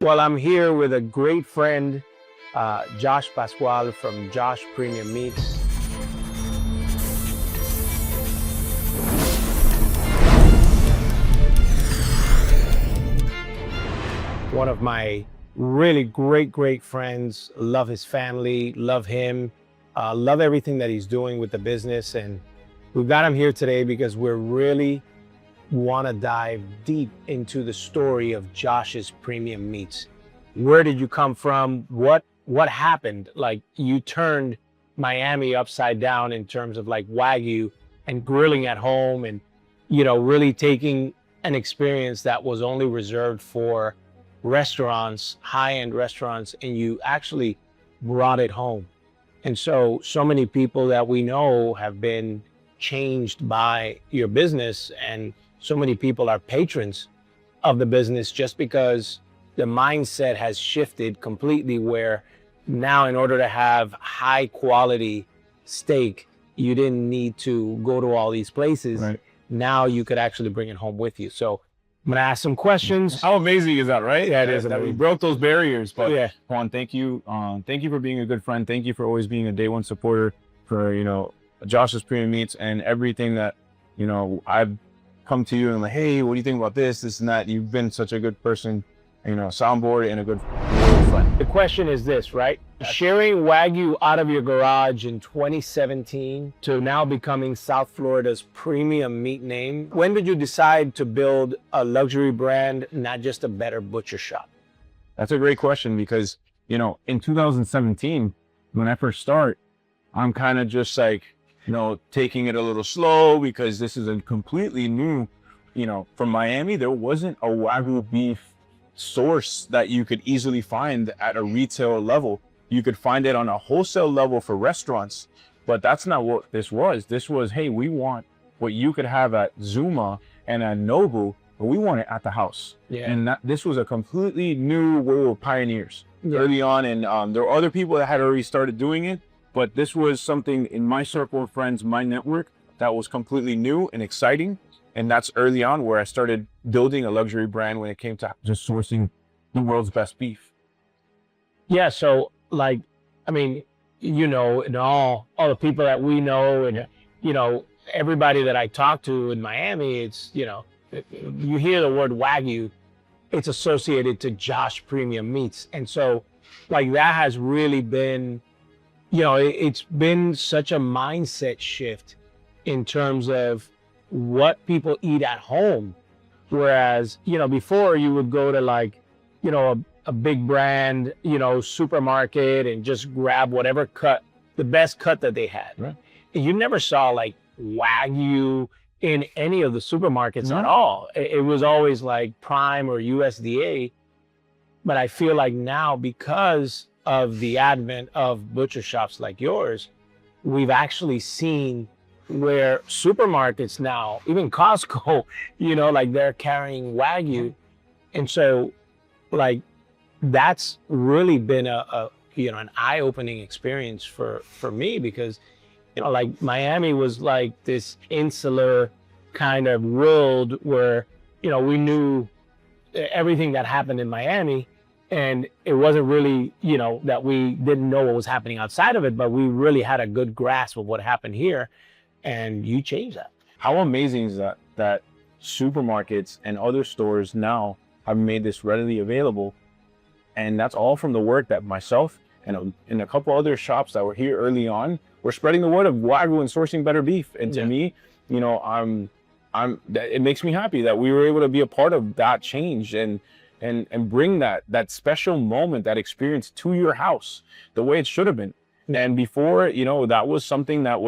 Well, I'm here with a great friend, Josh Pascual from Josh Premium Meats. One of my really great friends. Love his family, love him, love everything that he's doing with the business. And we've got him here today because we're really want to dive deep into the story of Josh's Premium Meats. Where did you come from? What happened? Like, you turned Miami upside down in terms of like Wagyu and grilling at home, and really taking an experience that was only reserved for restaurants, high-end restaurants, and you actually brought it home. And so many people that we know have been changed by your business, and so many people are patrons of the business just because the mindset has shifted completely, where now in order to have high quality steak, you didn't need to go to all these places. Right. Now you could actually bring it home with you. So I'm gonna ask some questions. How amazing is that, right? Yeah, it is that we amazing. broke those barriers. But Yeah. Juan, thank you. Thank you for being a good friend. Thank you for always being a day one supporter for, Josh's Premium Meats and everything that, I've come to you and like, hey, what do you think about this and that? You've been such a good person, soundboard, and a good friend. The question is this, right? Sharing Wagyu out of your garage in 2017 to now becoming South Florida's premium meat name. When did you decide to build a luxury brand, not just a better butcher shop? That's a great question because, in 2017, when I first start, I'm kind of just like, taking it a little slow because this is a completely new, from Miami, there wasn't a Wagyu beef source that you could easily find at a retail level. You could find it on a wholesale level for restaurants, but that's not what this was. This was, hey, we want what you could have at Zuma and at Nobu, but we want it at the house. Yeah. And this was a completely new, we were pioneers early on. And there were other people that had already started doing it, but this was something in my circle of friends, my network, that was completely new and exciting. And that's early on where I started building a luxury brand when it came to just sourcing the world's best beef. Yeah, so like, I mean, and all the people that we know, and everybody that I talk to in Miami, it's, you hear the word Wagyu, it's associated to Josh Premium Meats. And so like that has really been, it's been such a mindset shift in terms of what people eat at home. Whereas, before you would go to like, a big brand, supermarket and just grab whatever cut, the best cut that they had. Right. And you never saw like Wagyu in any of the supermarkets at all. It was always like Prime or USDA. But I feel like now, because of the advent of butcher shops like yours, we've actually seen where supermarkets now, even Costco, like they're carrying Wagyu. And so like that's really been an eye-opening experience for me, because like Miami was like this insular kind of world where we knew everything that happened in Miami, and it wasn't really that we didn't know what was happening outside of it, but we really had a good grasp of what happened here. And you changed that. How amazing is that supermarkets and other stores now have made this readily available? And that's all from the work that myself and a couple other shops that were here early on were spreading the word of Wagyu and sourcing better beef. And to me, it makes me happy that we were able to be a part of that change and bring that special moment, that experience to your house the way it should have been. And before, that was something that it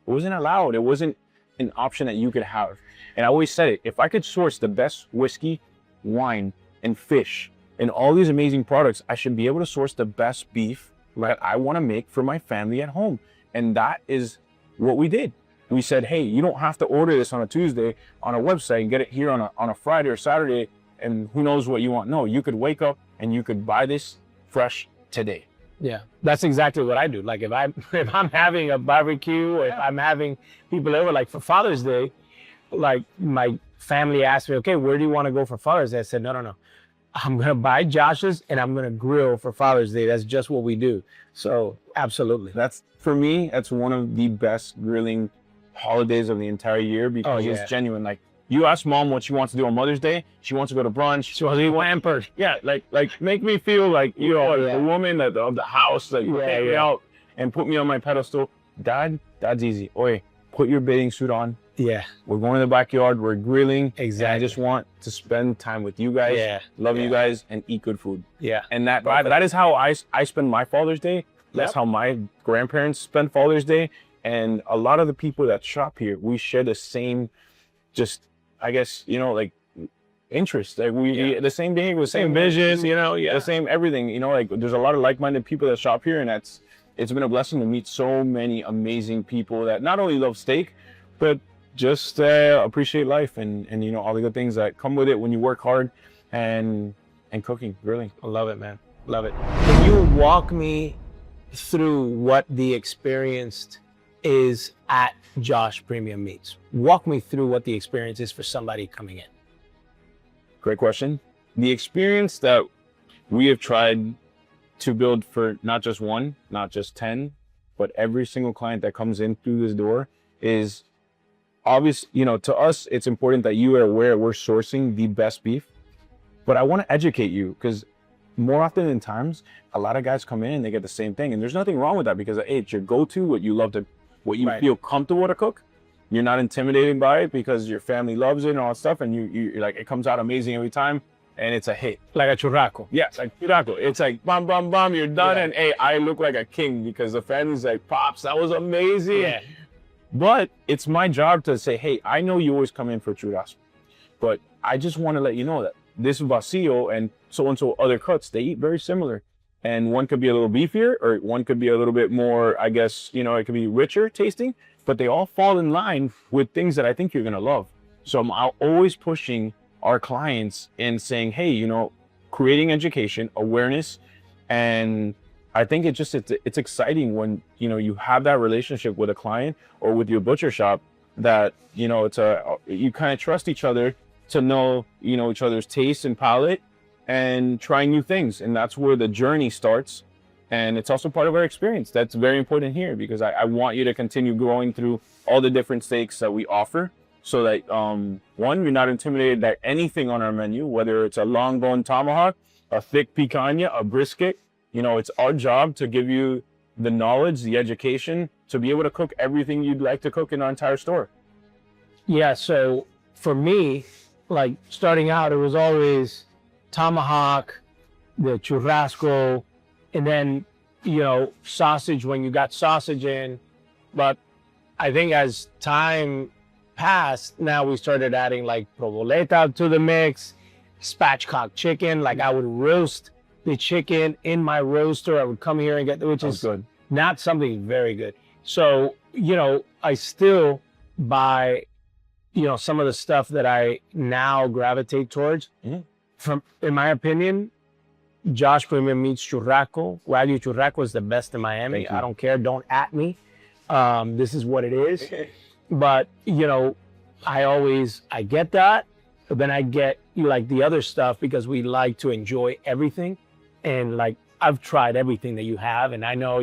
wasn't allowed. It wasn't an option that you could have. And I always said it, if I could source the best whiskey, wine, and fish, and all these amazing products, I should be able to source the best beef that I want to make for my family at home. And that is what we did. We said, hey, you don't have to order this on a Tuesday on a website and get it here on a Friday or Saturday, and who knows what you want. No, you could wake up and you could buy this fresh today. Yeah, that's exactly what I do. Like if I'm having a barbecue, or if I'm having people over, like for Father's Day, like my family asked me, okay, where do you want to go for Father's Day? I said, no. I'm gonna buy Josh's and I'm gonna grill for Father's Day. That's just what we do. So absolutely. That's, for me, that's one of the best grilling holidays of the entire year because it's genuine. Like, you ask mom what she wants to do on Mother's Day, she wants to go to brunch. She wants to be pampered. Yeah, like make me feel like, you know, the woman of the house, like take me out and put me on my pedestal. Dad's easy. Oi, put your bathing suit on. Yeah. We're going to the backyard, we're grilling. Exactly. And I just want to spend time with you guys, love you guys, and eat good food. Yeah. And that is how I spend my Father's Day. That's how my grandparents spend Father's Day. And a lot of the people that shop here, we share the same, just, I guess, you know, like, interests. Like, we the same behavior, same vision, you know, the same everything. You know, like, there's a lot of like-minded people that shop here, and it's been a blessing to meet so many amazing people that not only love steak, but just appreciate life and you know, all the good things that come with it when you work hard and cooking, grilling. I love it, man. Love it. Can you walk me through what the experience is at Josh Premium Meats? Walk me through what the experience is for somebody coming in. Great question. The experience that we have tried to build for not just one, not just 10, but every single client that comes in through this door is obvious. You know, to us, it's important that you are aware we're sourcing the best beef, but I want to educate you because more often than times, a lot of guys come in and they get the same thing. And there's nothing wrong with that because, hey, it's your go-to, what you love to, what you feel comfortable to cook. You're not intimidated by it because your family loves it and all that stuff. And you're like, it comes out amazing every time and it's a hit. Like a churrasco. Yeah, like churrasco. It's like, bam, bam, bam, you're done. And hey, I look like a king because the family's like, Pops, that was amazing. Yeah. But it's my job to say, hey, I know you always come in for churrasco, but I just want to let you know that this vacío and so other cuts, they eat very similar. And one could be a little beefier or one could be a little bit more, I guess, you know, it could be richer tasting, but they all fall in line with things that I think you're going to love. So I'm always pushing our clients in saying, hey, you know, creating education, awareness. And I think it's exciting when, you know, you have that relationship with a client or with your butcher shop that, you know, you kind of trust each other to know, you know, each other's taste and palate and trying new things. And that's where the journey starts. And it's also part of our experience. That's very important here because I want you to continue growing through all the different steaks that we offer so that, one, you're not intimidated by anything on our menu, whether it's a long bone tomahawk, a thick picanha, a brisket. You know, it's our job to give you the knowledge, the education to be able to cook everything you'd like to cook in our entire store. Yeah, so for me, like starting out, it was always tomahawk, the churrasco, and then, you know, sausage when you got sausage in. But I think as time passed, now we started adding like provoleta to the mix, spatchcock chicken. Like I would roast the chicken in my roaster. I would come here and get, which is good. Not something very good. So, you know, I still buy, you know, some of the stuff that I now gravitate towards. From, in my opinion, Josh Premium Meats Churrasco, Wagyu Churrasco is the best in Miami. I don't care. Don't at me. This is what it is. But, you know, I get that. But then I get like the other stuff because we like to enjoy everything. And like, I've tried everything that you have. And I know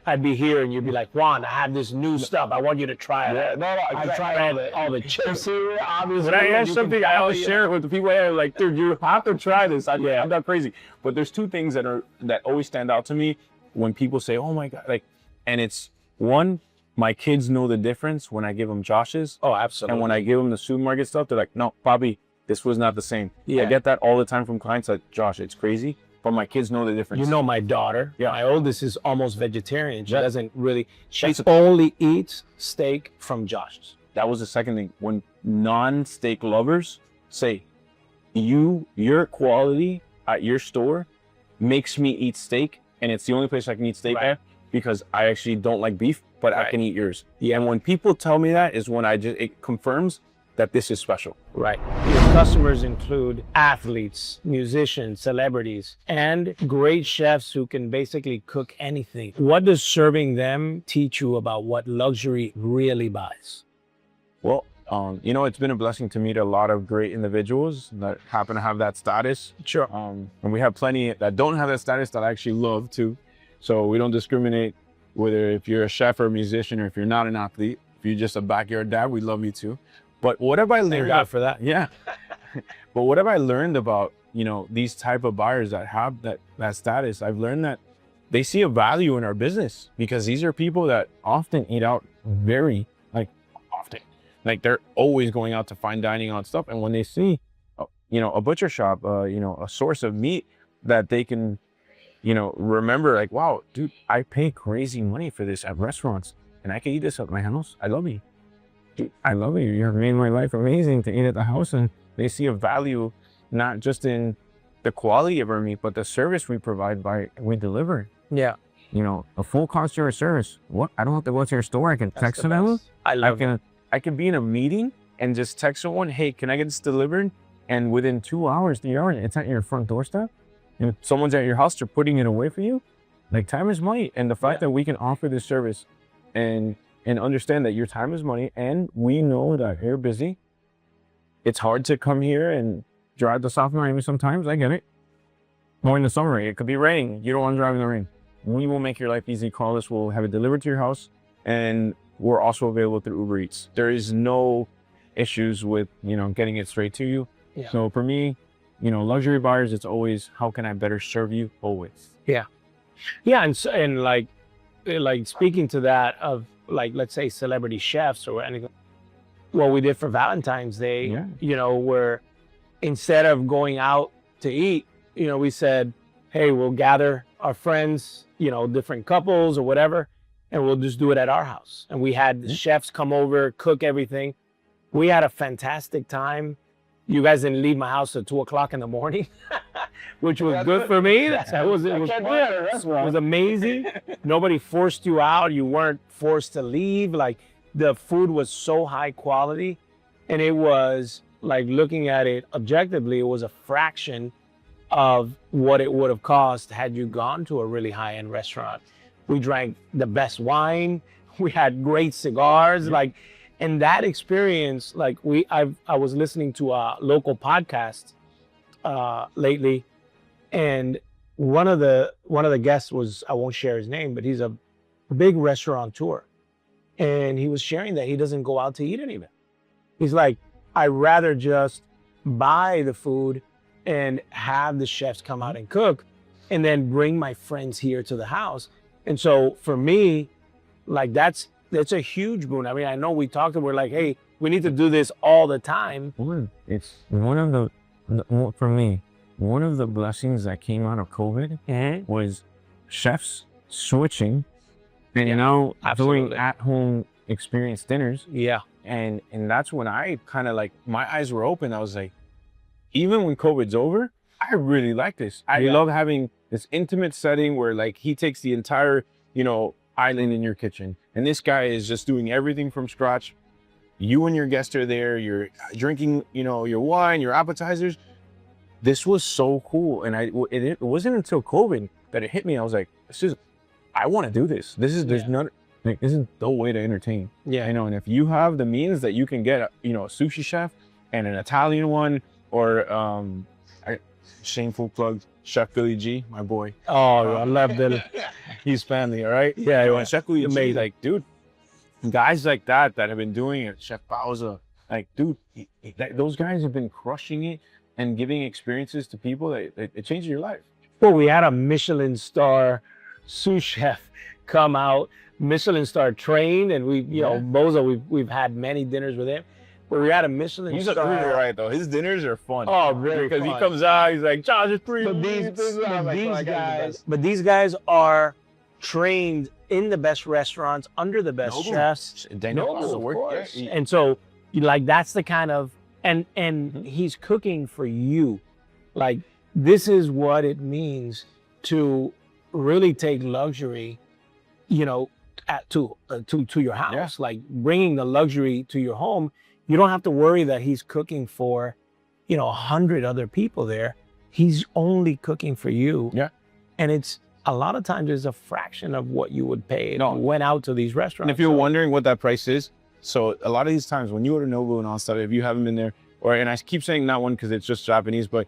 I'd be here and you'd be like, Juan, I have this new stuff. I want you to try it. Yeah, no, I've tried all the chips here, obviously. When I have something, I always share it with the people. I'm like, dude, you have to try this. I'm not crazy. But there's two things that always stand out to me when people say, oh my God, like, and it's one, my kids know the difference when I give them Josh's. Oh, absolutely. And when I give them the supermarket stuff, they're like, no, Bobby, this was not the same. Yeah. I get that all the time from clients like, Josh, it's crazy. But my kids know the difference. You know, my daughter, my oldest is almost vegetarian. She doesn't really, she That's only eats steak from Josh's. That was the second thing. When non-steak lovers say, your quality at your store makes me eat steak, and it's the only place I can eat steak at because I actually don't like beef, but I can eat yours. Yeah. And when people tell me that is when it confirms that this is special. Right. Your customers include athletes, musicians, celebrities, and great chefs who can basically cook anything. What does serving them teach you about what luxury really buys? Well, You know, it's been a blessing to meet a lot of great individuals that happen to have that status. Sure. And we have plenty that don't have that status that I actually love too. So we don't discriminate whether if you're a chef or a musician or if you're not an athlete. If you're just a backyard dad, we love you too. But what have I learned? Thank God for that. Yeah. But what have I learned about, you know, these type of buyers that have that status? I've learned that they see a value in our business because these are people that often eat out very often. Like they're always going out to fine dining on stuff. And when they see, you know, a butcher shop, you know, a source of meat that they can, you know, remember like, wow, dude, I pay crazy money for this at restaurants and I can eat this at my house. I love you. Dude, I love you. You have made my life amazing to eat at the house. And they see a value, not just in the quality of our meat, but the service we provide we deliver. Yeah. You know, a full concierge service. What? I don't have to go to your store. I can text them. I can be in a meeting and just text someone, hey, can I get this delivered? And within 2 hours, 3 hours, it's at your front doorstep. And if someone's at your house, they're putting it away for you. Like time is money. And the fact that we can offer this service and understand that your time is money. And we know that you're busy. It's hard to come here and drive to South Miami sometimes. I get it. Or in the summer, it could be raining. You don't want to drive in the rain. We will make your life easy. Call us. We'll have it delivered to your house. And we're also available through Uber Eats. There is no issues with, you know, getting it straight to you. Yeah. So for me, you know, luxury buyers, it's always, how can I better serve you? Always. Yeah. Yeah. And like speaking to that of like, let's say celebrity chefs or anything, what we did for Valentine's Day, you know, where instead of going out to eat, you know, we said, hey, we'll gather our friends, you know, different couples or whatever, and we'll just do it at our house. And we had the chefs come over, cook everything. We had a fantastic time. You guys didn't leave my house at 2:00 in the morning, which was good for me. It was amazing. Nobody forced you out. You weren't forced to leave. Like the food was so high quality, and it was like looking at it objectively, it was a fraction of what it would have cost had you gone to a really high-end restaurant. We drank the best wine. We had great cigars. Like, and that experience, like I was listening to a local podcast lately, and one of the guests was, I won't share his name, but he's a big restaurateur, and he was sharing that he doesn't go out to eat any of it. He's like, I'd rather just buy the food and have the chefs come out and cook and then bring my friends here to the house. And so for me, like that's a huge boon. I mean, I know we talked and we're like, hey, we need to do this all the time. It's one of the, for me, one of the blessings that came out of COVID was chefs switching and now doing at-home experience dinners. Yeah. And that's when I kind of like, my eyes were open. I was like, even when COVID's over, I really like this. I love having this intimate setting where like he takes the entire, you know, island in your kitchen. And this guy is just doing everything from scratch. You and your guests are there. You're drinking, you know, your wine, your appetizers. This was so cool. And it wasn't until COVID that it hit me. I was like, I want to do this. This is, this is the way to entertain. Yeah. You know, and if you have the means that you can get, you know, a sushi chef and an Italian one, or shameful plug, Chef Billy G, my boy. Oh, I love Billy. He's family, all right? Yeah, Chef Billy G, like, dude, guys like that have been doing it. Chef Bauza, like, dude, those guys have been crushing it and giving experiences to people that it changes your life. Well, we had a Michelin star sous chef come out, Michelin star trained, and we, you know, Boza, we've had many dinners with him. But we had a Michelin He's star. He's right though. His dinners are fun. Oh, very because fun. he comes out, he's like, Josh, it's free. But these guys are trained in the best restaurants, under the best chefs. They know how to work. Of course. And so, like, that's the kind of, and he's cooking for you. Like, this is what it means to really take luxury, you know, to your house. Like bringing the luxury to your home. You don't have to worry that he's cooking for, you know, 100 other people there. He's only cooking for you. Yeah. And it's a lot of times it's a fraction of what you would pay if you went out to these restaurants. And if you're wondering what that price is, So a lot of these times when you go to Nobu and all stuff, if you haven't been there, and I keep saying not one because it's just Japanese, but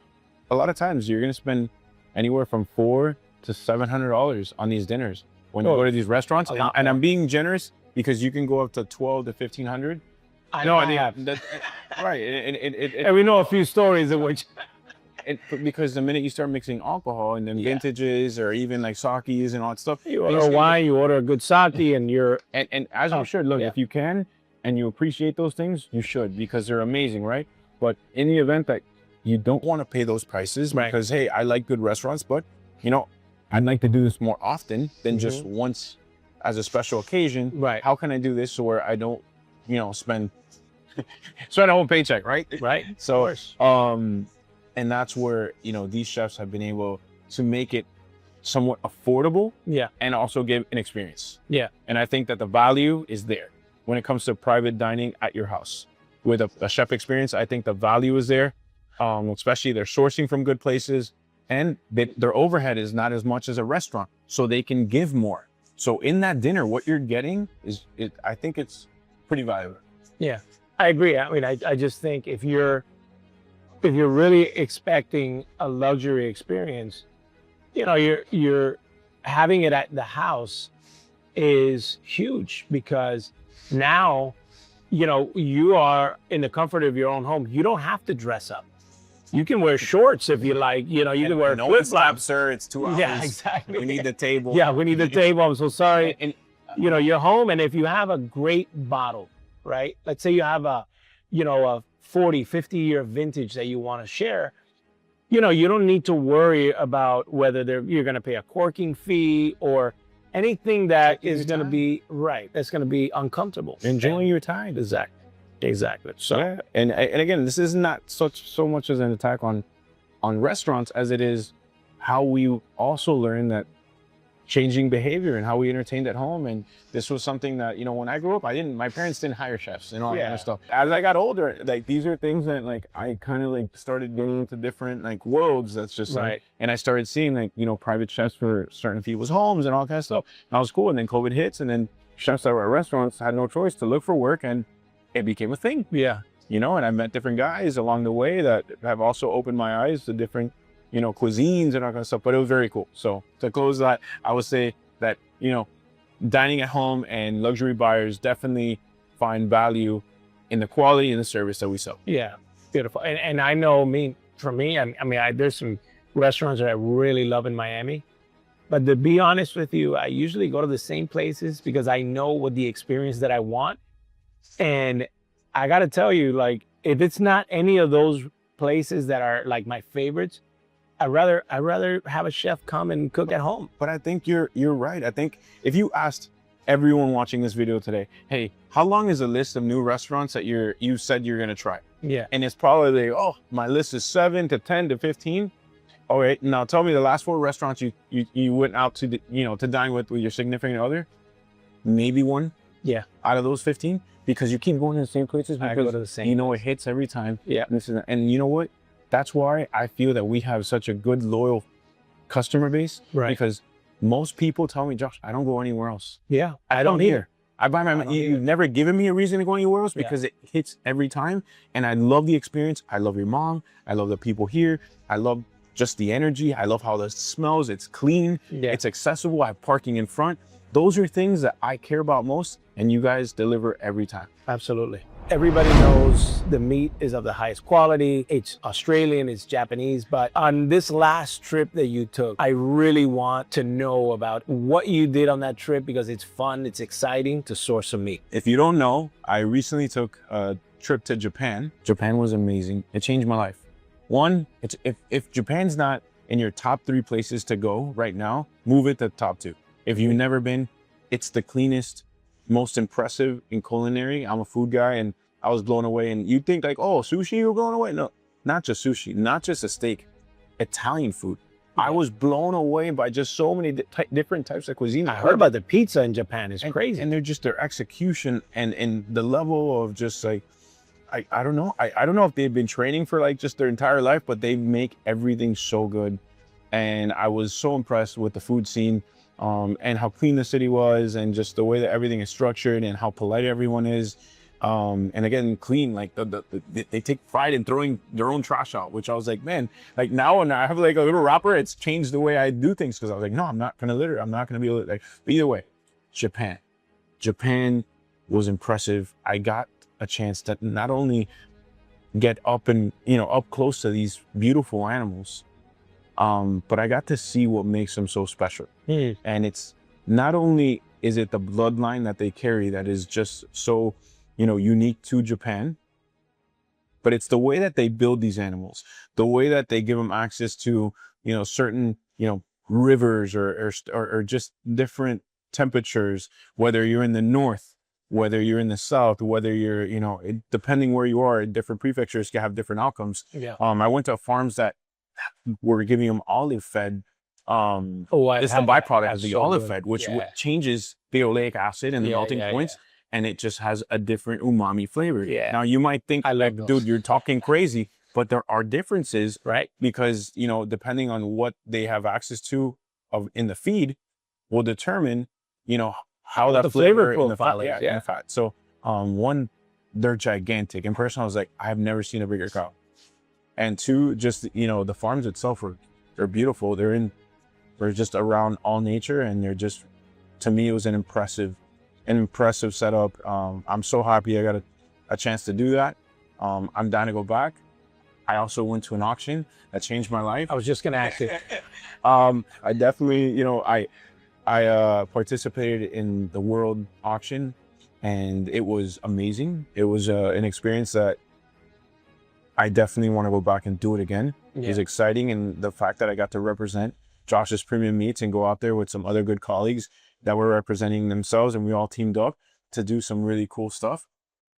a lot of times you're gonna spend anywhere from $400 to $700 on these dinners when you go to these restaurants. And I'm being generous because you can go up to $1,200 to $1,500. I have. Right. And we know a few stories in which. Because the minute you start mixing alcohol and then vintages or even like sakis and all that stuff, you order wine, you order a good sake, and you're and as you should. Look, if you can and you appreciate those things, you should, because they're amazing, right? But in the event that you don't want to pay those prices, because hey, I like good restaurants, but you know, I'd like to do this more often than just once as a special occasion. Right. How can I do this so where I don't, spend a whole paycheck, right? Right. So and that's where, these chefs have been able to make it somewhat affordable, and also give an experience. And I think that the value is there when it comes to private dining at your house with a chef experience. I think the value is there, especially they're sourcing from good places, and their overhead is not as much as a restaurant, so they can give more. So in that dinner, what you're getting I think it's pretty valuable. Yeah, I agree. I mean, I just think if you're really expecting a luxury experience, you're having it at the house is huge, because now, you are in the comfort of your own home. You don't have to dress up. You can wear shorts if you like, you can wear flip-flops. Sir, it's 2 hours. Yeah, exactly. We need the table. Yeah, we need the table. I'm so sorry. And you're home, and if you have a great bottle, right? Let's say you have a 40, 50-year vintage that you want to share, you don't need to worry about whether you're going to pay a corking fee or anything that is going to be that's going to be uncomfortable. Enjoying your time. Exactly. So, and again, this is not so much as an attack on restaurants as it is how we also learn that changing behavior and how we entertained at home. And this was something that, when I grew up, my parents didn't hire chefs and all that kind of stuff. As I got older, like, these are things that I kind of started getting into different worlds. That's just and I started seeing private chefs for certain people's homes and all kind of stuff. And that was cool. And then COVID hits, and then chefs that were at restaurants had no choice to look for work, and it became a thing. And I met different guys along the way that have also opened my eyes to different cuisines and all kind of stuff, but it was very cool. So to close that, I would say that, dining at home and luxury buyers definitely find value in the quality and the service that we sell. Yeah, beautiful. And I know, for me, there's some restaurants that I really love in Miami, but to be honest with you, I usually go to the same places because I know what the experience that I want. And I got to tell you, if it's not any of those places that are my favorites, I'd rather have a chef come and cook at home. But I think you're right. I think if you asked everyone watching this video today, hey, how long is a list of new restaurants that you said you're gonna try? Yeah. And it's probably my list is 7 to 10 to 15. All right, now tell me the last 4 restaurants you went out to to dine with your significant other. Maybe one. Yeah. Out of those 15, because you keep going to the same places. I go to the same. It hits every time. Yeah. And you know what? That's why I feel that we have such a good, loyal customer base. Right. Because most people tell me, Josh, I don't go anywhere else. Yeah. I don't either. I buy my, you've never given me a reason to go anywhere else, because it hits every time. And I love the experience. I love your mom. I love the people here. I love just the energy. I love how this smells. It's clean. It's accessible. I have parking in front. Those are things that I care about most, and you guys deliver every time. Absolutely. Everybody knows the meat is of the highest quality. It's Australian, it's Japanese, but on this last trip that you took, I really want to know about what you did on that trip, because it's fun, it's exciting to source some meat. If you don't know, I recently took a trip to Japan. Japan was amazing. It changed my life. One, if Japan's not in your top 3 places to go right now, move it to top 2. If you've never been, it's the cleanest, most impressive in culinary. I'm a food guy, and I was blown away. And you think sushi, you're blown away? No, not just sushi, not just a steak, Italian food. I was blown away by just so many different types of cuisine. I heard about the pizza in Japan. It's crazy. And they're just their execution and the level of just I don't know. I don't know if they've been training for just their entire life, but they make everything so good. And I was so impressed with the food scene. And how clean the city was, and just the way that everything is structured, and how polite everyone is. And again, clean, like they take pride in throwing their own trash out, which I was like, man, like now when I have like a little wrapper, it's changed the way I do things. Cause I was like, no, I'm not gonna litter. I'm not gonna be able to, like, but either way, Japan was impressive. I got a chance to not only get up and, up close to these beautiful animals, but I got to see what makes them so special. And it's not only is it the bloodline that they carry that is just so, unique to Japan, but it's the way that they build these animals, the way that they give them access to, certain, rivers or just different temperatures, whether you're in the north, whether you're in the south, whether you're, depending where you are, different prefectures can have different outcomes. Yeah. I went to farms that were giving them olive fed. It's the had that. byproduct of That's the so olive good. fed, which Yeah. changes the oleic acid and the Yeah, melting yeah, points, and it just has a different umami flavor. Yeah. Now you might think, I love like, those. dude, you're talking crazy, but there are differences, Right. because depending on what they have access to in the feed, will determine how What that the flavor and the profile fat, is, and yeah. the fat. So one, they're gigantic. In person, I was like, I've never seen a bigger cow. And two, just the farms itself they're beautiful. We're just around all nature, and they're just, to me, it was an impressive setup. I'm so happy I got a chance to do that. I'm down to go back. I also went to an auction that changed my life. I was just gonna ask you. I definitely, I participated in the world auction, and it was amazing. It was an experience that I definitely want to go back and do it again. It was exciting, and the fact that I got to represent Josh's Premium Meats and go out there with some other good colleagues that were representing themselves, and we all teamed up to do some really cool stuff.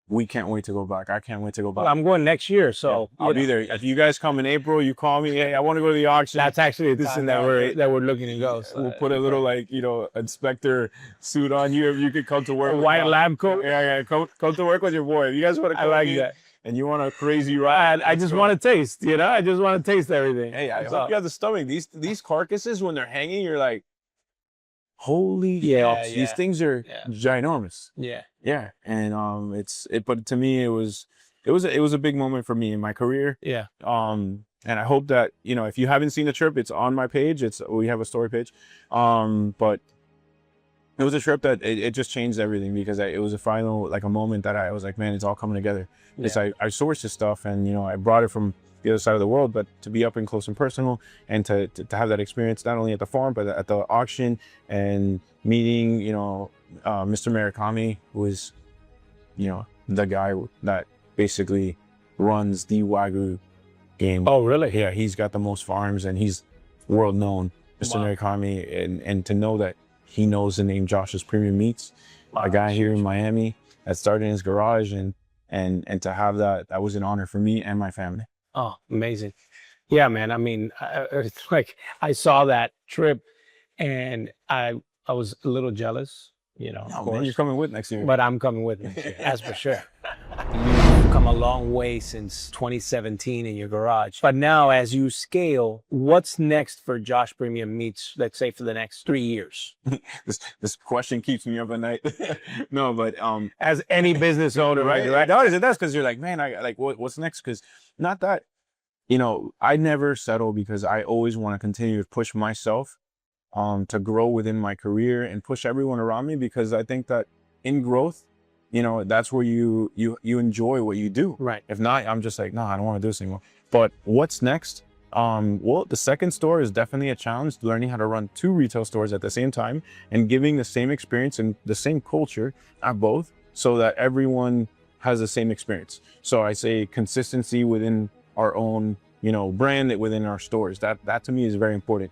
We can't wait to go back. I can't wait to go back. Well, I'm going next year, so I'll be there. If you guys come in April, you call me. Hey, I want to go to the auction. That's actually the This time and that that. we're looking to go. So We'll put a little, like, inspector suit on you if you could come to work. a white lab coat. Yeah. Come to work with your boy. If you guys want to I come like in that. and you want a crazy ride, I just want to taste, I just want to taste everything. Hey, I That's hope all. you have the stomach. These carcasses, when they're hanging, you're like, holy Yeah, fucks, yeah. these things are Yeah. ginormous. Yeah. Yeah, and but to me, it was a big moment for me in my career. Yeah. And I hope that, if you haven't seen the trip, it's on my page. We have a story page. But it was a trip that it just changed everything, because it was a moment that I was like, man, it's all coming together. It's I sourced this stuff, and I brought it from the other side of the world, but to be up and close and personal, and to have that experience not only at the farm but at the auction, and meeting Mr. Murakami, who is the guy that basically runs the Wagyu game. Oh, really? Yeah, he's got the most farms, and he's world known, Mr. Wow. Murakami, and to know that he knows the name Josh's Premium Meats, a guy here in Miami that started in his garage, and to have that was an honor for me and my family. Oh, amazing. Yeah, man. I mean, it's like I saw that trip, and I was a little jealous, of Oh, man, course. you're coming with next year. But I'm coming with next year, that's for sure. You've come a long way since 2017 in your garage. But now, as you scale, what's next for Josh Premium Meats, let's say for the next 3 years? This question keeps me up at night. No, but As any business owner, right? No, it does, because you're like, man, I like what's next? Because not that, I never settle, because I always want to continue to push myself, to grow within my career and push everyone around me, because I think that in growth, that's where you enjoy what you do. Right. If not, I'm just like, no, I don't want to do this anymore. But what's next? Well, the second store is definitely a challenge, learning how to run 2 retail stores at the same time, and giving the same experience and the same culture at both, so that everyone has the same experience. So I say consistency within our own, brand, within our stores. That to me is very important.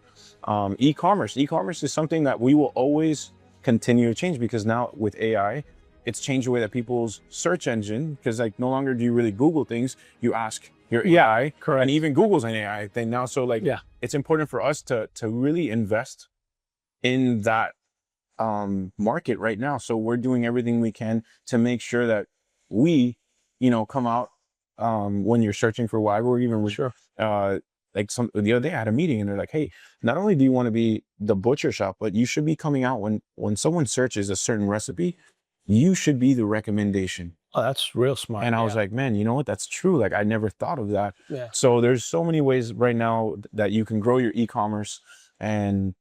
E-commerce is something that we will always continue to change, because now with AI, it's changed the way that people's search engine, because like no longer do you really Google things, you ask your AI, correct. and even Google's an AI thing now. So like, Yeah. it's important for us to really invest in that market right now. So we're doing everything we can to make sure that we, come out when you're searching for Wagyu, or even with, Sure. like the other day I had a meeting, and they're like, hey, not only do you want to be the butcher shop, but you should be coming out when someone searches a certain recipe, you should be the recommendation. Oh, that's real smart. And I was Yeah. like, man, you know what? That's true. Like I never thought of that. Yeah. So there's so many ways right now that you can grow your e-commerce. And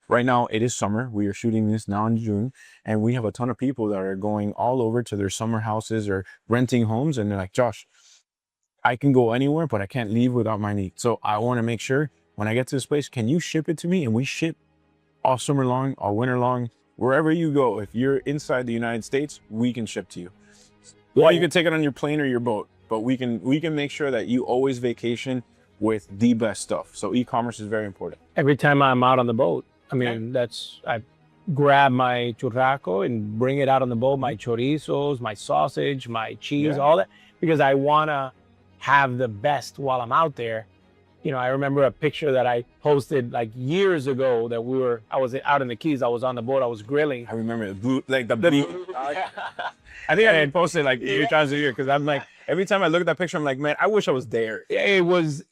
right now it is summer. We are shooting this now in June, and we have a ton of people that are going all over to their summer houses or renting homes. And they're like, Josh, I can go anywhere, but I can't leave without my meat. So I want to make sure when I get to this place, can you ship it to me? And we ship all summer long, all winter long, wherever you go. If you're inside the United States, we can ship to you. Or you can take it on your plane or your boat, but we can make sure that you always vacation with the best stuff. So e-commerce is very important. Every time I'm out on the boat, I mean, I grab my churrasco and bring it out on the boat, my chorizos, my sausage, my cheese, all that, because I want to have the best while I'm out there. You know, I remember a picture that I posted like years ago that I was out in the Keys, I was on the boat, I was grilling. I remember the blue, like the blue. I think I had posted like 3 times a year because I'm like, every time I look at that picture, I'm like, man, I wish I was there. It was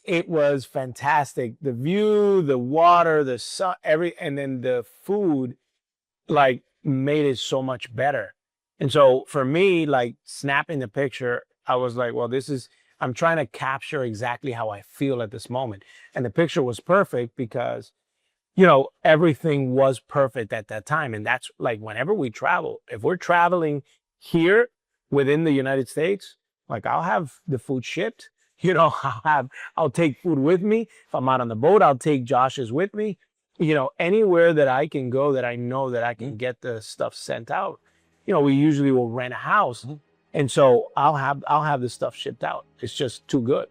fantastic. The view, the water, the sun, and then the food, like made it so much better. And so for me, like snapping the picture, I was like, well, I'm trying to capture exactly how I feel at this moment. And the picture was perfect because, you know, everything was perfect at that time. And that's like whenever we travel, if we're traveling here within the United States, like I'll have the food shipped, you know, I'll take food with me. If I'm out on the boat, I'll take Josh's with me. You know, anywhere that I can go that I know that I can get the stuff sent out. You know, we usually will rent a house. And so I'll have the stuff shipped out. It's just too good.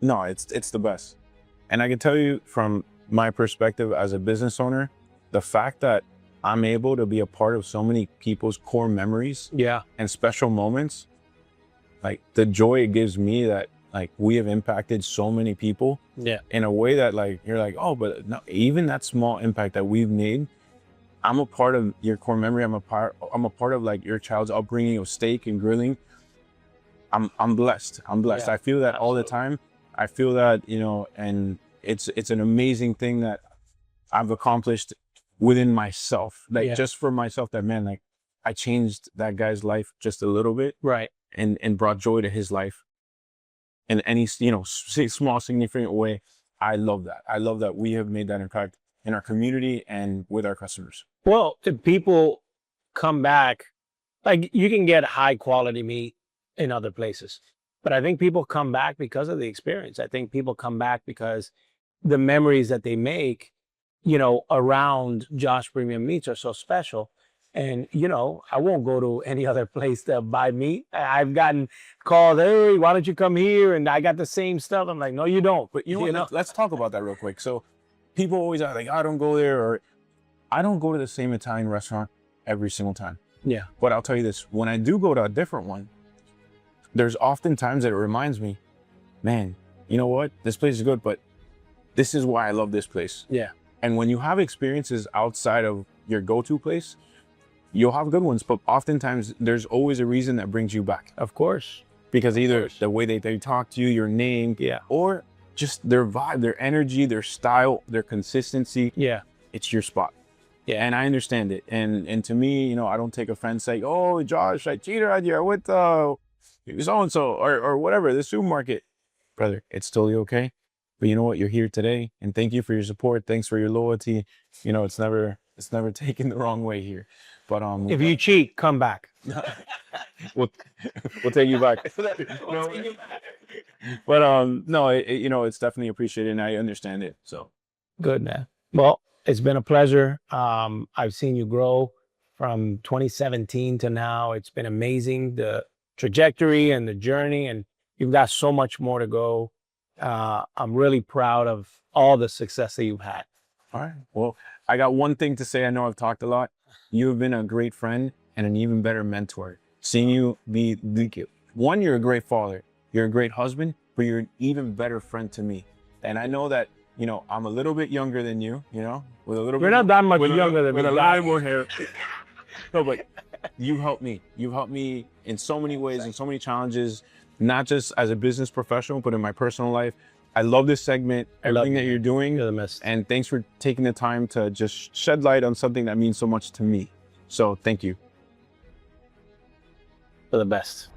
No, it's the best. And I can tell you from my perspective as a business owner, the fact that I'm able to be a part of so many people's core memories and special moments, like the joy it gives me that like we have impacted so many people in a way that like you're like, oh, but no, even that small impact that we've made, I'm a part of your core memory. I'm a part of like your child's upbringing of steak and grilling. I'm blessed. I feel that all the time. I feel that, you know, and it's an amazing thing that I've accomplished within myself, like just for myself, that man, like I changed that guy's life just a little bit. Right. And brought joy to his life in any, you know, small, significant way. I love that. I love that we have made that impact in our community and with our customers. Well, if people come back, like you can get high quality meat in other places, but I think people come back because of the experience. I think people come back because the memories that they make, you know, around Josh Premium Meats are so special. And, you know, I won't go to any other place to buy meat. I've gotten called, hey, why don't you come here? And I got the same stuff. I'm like, no, you don't. But you know what? Let's talk about that real quick. So people always are like, I don't go there, or I don't go to the same Italian restaurant every single time. Yeah. But I'll tell you this, when I do go to a different one, there's often times that it reminds me, man, you know what? This place is good, but this is why I love this place. Yeah. And when you have experiences outside of your go-to place, you'll have good ones, but oftentimes there's always a reason that brings you back. Of course. Because either the way they talk to you, your name, or just their vibe, their energy, their style, their consistency. Yeah. It's your spot. Yeah. And I understand it. And to me, you know, I don't take offense saying, oh, Josh, I cheated on you. I went to so-and-so or whatever, the supermarket. Brother, it's totally okay. But you know what? You're here today, and thank you for your support. Thanks for your loyalty. You know, it's never taken the wrong way here. But if you cheat, come back. we'll take you back. But no, you know, it's definitely appreciated, and I understand it. So good, man. Well, it's been a pleasure. I've seen you grow from 2017 to now. It's been amazing, the trajectory and the journey, and you've got so much more to go. I'm really proud of all the success that you've had. All right. Well, I got one thing to say. I know I've talked a lot. You have been a great friend and an even better mentor. Seeing you be, one, you're a great father, you're a great husband, but you're an even better friend to me. And I know that, you know, I'm a little bit younger than you, you know, with a little You're bit. not that much younger than me. With a lot more hair. No, but you helped me. You've helped me in so many ways and so many challenges, not just as a business professional, but in my personal life. I love this segment, everything that you're doing. You're the best. And thanks for taking the time to just shed light on something that means so much to me. So thank you. for the best.